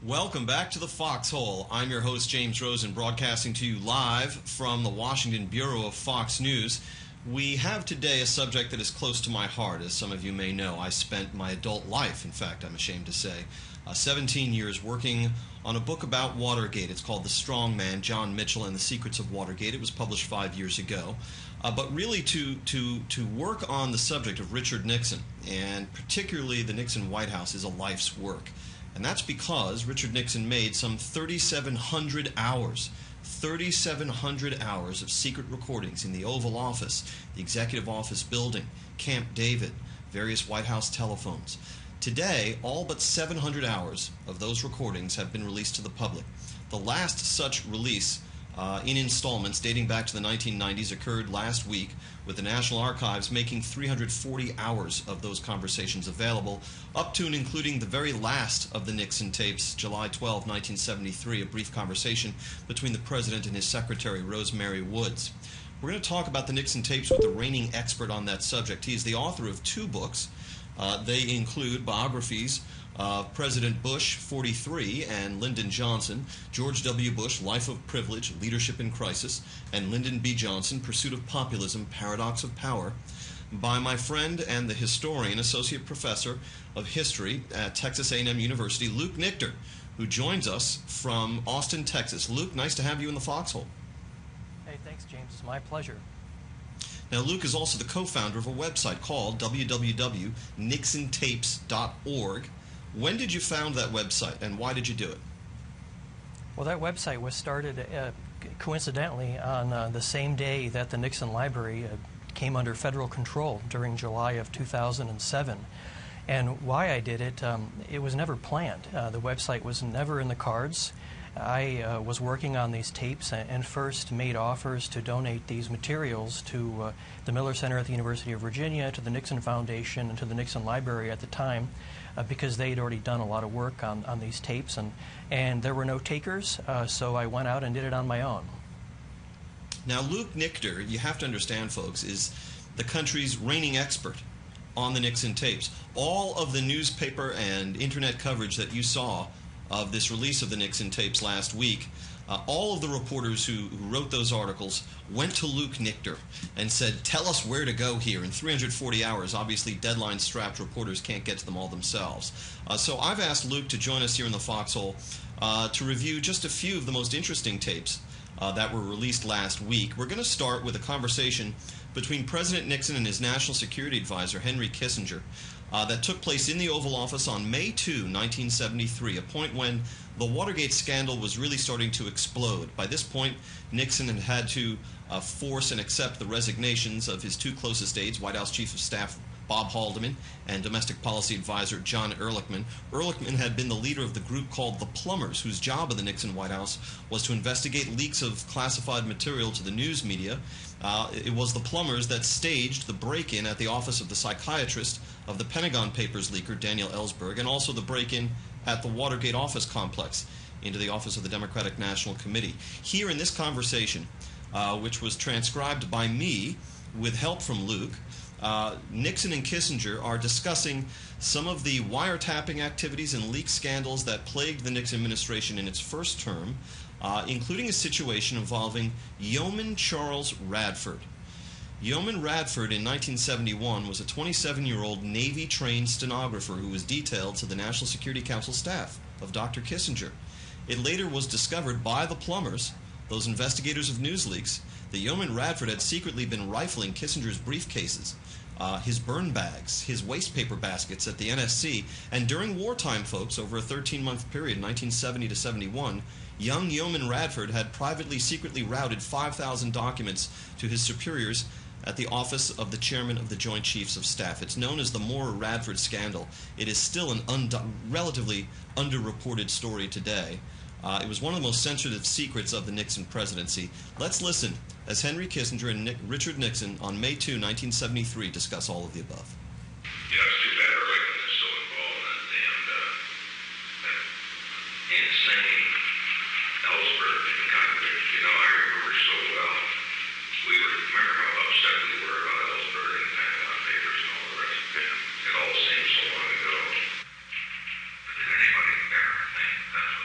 Welcome back to the Foxhole. I'm your host, James Rosen, broadcasting to you live from the Washington Bureau of Fox News. We have today a subject that is close to my heart. As some of you may know, I spent my adult life, in fact, I'm ashamed to say, 17 years working on a book about Watergate. It's called The Strong Man, John Mitchell and the Secrets of Watergate. It was published 5 years ago. But really to work on the subject of Richard Nixon, and particularly the Nixon White House, is a life's work. And that's because Richard Nixon made some 3,700 hours of secret recordings in the Oval Office, the Executive Office building, Camp David, various White House telephones. Today, all but 700 hours of those recordings have been released to the public. The last such release in installments dating back to the 1990s occurred last week, with the National Archives making 340 hours of those conversations available, up to and including the very last of the Nixon tapes, July 12, 1973, a brief conversation between the President and his secretary, Rosemary Woods. We're going to talk about the Nixon tapes with the reigning expert on that subject. He is the author of 2 books. They include biographies of President Bush, 43, and Lyndon Johnson, George W. Bush, Life of Privilege, Leadership in Crisis, and Lyndon B. Johnson, Pursuit of Populism, Paradox of Power, by my friend and the historian, Associate Professor of History at Texas A&M University, Luke Nichter, who joins us from Austin, Texas. Luke, nice to have you in the Foxhole. Hey, thanks, James. It's my pleasure. Now, Luke is also the co-founder of a website called www.nixontapes.org. When did you found that website, and why did you do it? Well, that website was started coincidentally on the same day that the Nixon Library came under federal control during July of 2007. And why I did it, it was never planned. The website was never in the cards. I was working on these tapes and first made offers to donate these materials to the Miller Center at the University of Virginia, to the Nixon Foundation, and to the Nixon Library at the time, because they had already done a lot of work on these tapes, and there were no takers, so I went out and did it on my own. Now, Luke Nichter, you have to understand, folks, is the country's reigning expert on the Nixon tapes. All of the newspaper and internet coverage that you saw of this release of the Nixon tapes last week, all of the reporters who wrote those articles went to Luke Nichter and said, tell us where to go here. In 340 hours, obviously deadline-strapped reporters can't get to them all themselves. So I've asked Luke to join us here in the Foxhole to review just a few of the most interesting tapes that were released last week. We're going to start with a conversation between President Nixon and his National Security Advisor, Henry Kissinger, that took place in the Oval Office on May 2, 1973, a point when the Watergate scandal was really starting to explode. By this point, Nixon had had to force and accept the resignations of his 2 closest aides, White House Chief of Staff Bob Haldeman and Domestic Policy Advisor John Ehrlichman. Ehrlichman had been the leader of the group called the Plumbers, whose job in the Nixon White House was to investigate leaks of classified material to the news media. It was the Plumbers that staged the break-in at the office of the psychiatrist of the Pentagon Papers leaker Daniel Ellsberg, and also the break-in at the Watergate office complex into the office of the Democratic National Committee. Here in this conversation, which was transcribed by me with help from Luke, Nixon and Kissinger are discussing some of the wiretapping activities and leak scandals that plagued the Nixon administration in its first term, including a situation involving Yeoman Charles Radford. Yeoman Radford in 1971 was a 27-year-old Navy-trained stenographer who was detailed to the National Security Council staff of Dr. Kissinger. It later was discovered by the Plumbers, those investigators of news leaks, that Yeoman Radford had secretly been rifling Kissinger's briefcases, his burn bags, his waste paper baskets at the NSC, and during wartime, folks, over a 13-month period, 1970 to 71, young Yeoman Radford had privately, secretly routed 5,000 documents to his superiors at the office of the chairman of the Joint Chiefs of Staff. It's known as the Moorer-Radford scandal. It is still an relatively underreported story today. It was one of the most sensitive secrets of the Nixon presidency. Let's listen as Henry Kissinger and Richard Nixon on May 2, 1973 discuss all of the above. Yeah, it's too bad Ehrlichman is so involved in that insane Ellsberg convict. You know, I remember so well. Remember how upset we were about Ellsberg and the Pentagon Papers and all the rest of it. It all seems so long ago. But did anybody ever think that's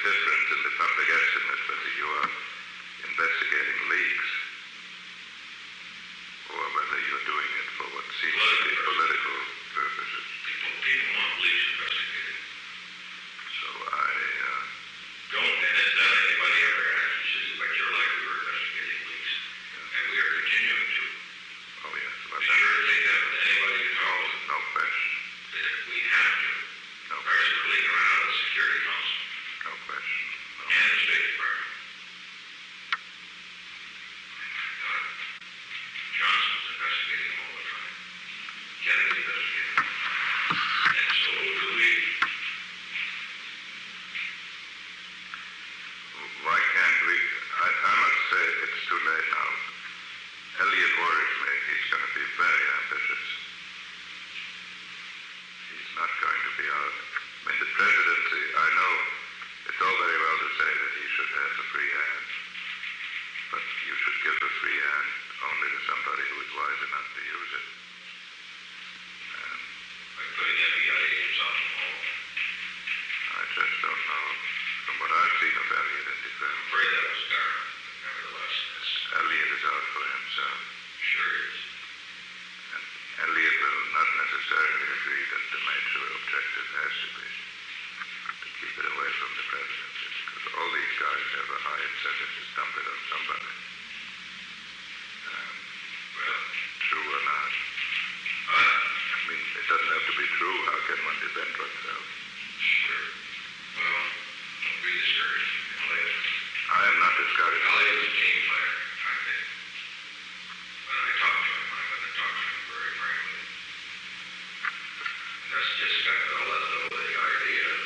difference in the public estimate whether you are investigating leaks or whether you're doing it for what seems to be political purposes. People want leaks investigated. So I Don't, and it's not anybody ever actually says, but you're like we were investigating leaks. And we are continuing to. oh yes, Be sure to take that with anybody you talk to. no question, That we have to. no Particularly around the Security Council no question. No. and the State Department. Johnson's investigating them all the time. Kennedy's investigating them. And so do we. Why can't we? I must say it's too late now. Elliot worries me. He's going to be very ambitious. He's not going to be out. I mean, the presidency, I know it's all very well to say that he should have the free hand, but you should give the free hand only to somebody who is wise enough to use it. And By putting FBI agents on the wall. I just don't know. From what I've seen of Elliot in I'm defense, afraid that was dark. Nevertheless, it's Elliot is out for himself. sure is. And Elliot will not necessarily agree that the major objective has to be to keep it away from the presidency, because all these guys have a high incentive to stump it on somebody. Well, True or not. I mean, it doesn't have to be true. How can one defend oneself? sure. Well, don't be discouraged. I am not discouraged. Elliot was a team player, I think. When I talked to him, I'm going to talk to him very frankly. And that's just kind of let go of the idea of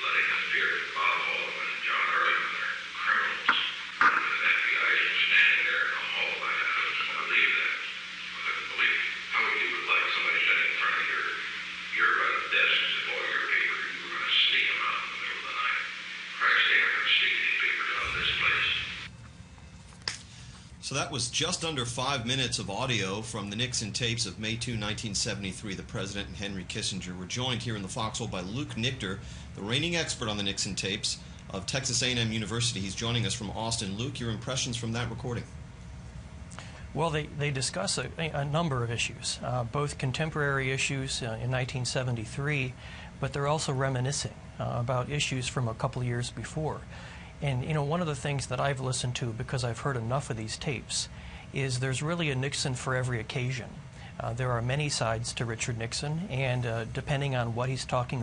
letting us appear at Bob Haldeman and John Early when they're criminals. And the FBI agent standing there in the hall like that. I couldn't believe that. I couldn't believe it. How would you would like somebody standing in front of your desk and say, boy, your paper, you were going to sneak them out in the middle of the night. Christ, they aren't going to sneak any papers out of this place. So that was just under 5 minutes of audio from the Nixon tapes of May 2, 1973. The President and Henry Kissinger were joined here in the foxhole by Luke Nichter, the reigning expert on the Nixon tapes of Texas A&M University. He's joining us from Austin. Luke, your impressions from that recording? Well, they discuss a number of issues, both contemporary issues in 1973, but they're also reminiscing about issues from a couple of years before. And, you know, one of the things that I've listened to, because I've heard enough of these tapes, is there's really a Nixon for every occasion. There are many sides to Richard Nixon, and depending on what he's talking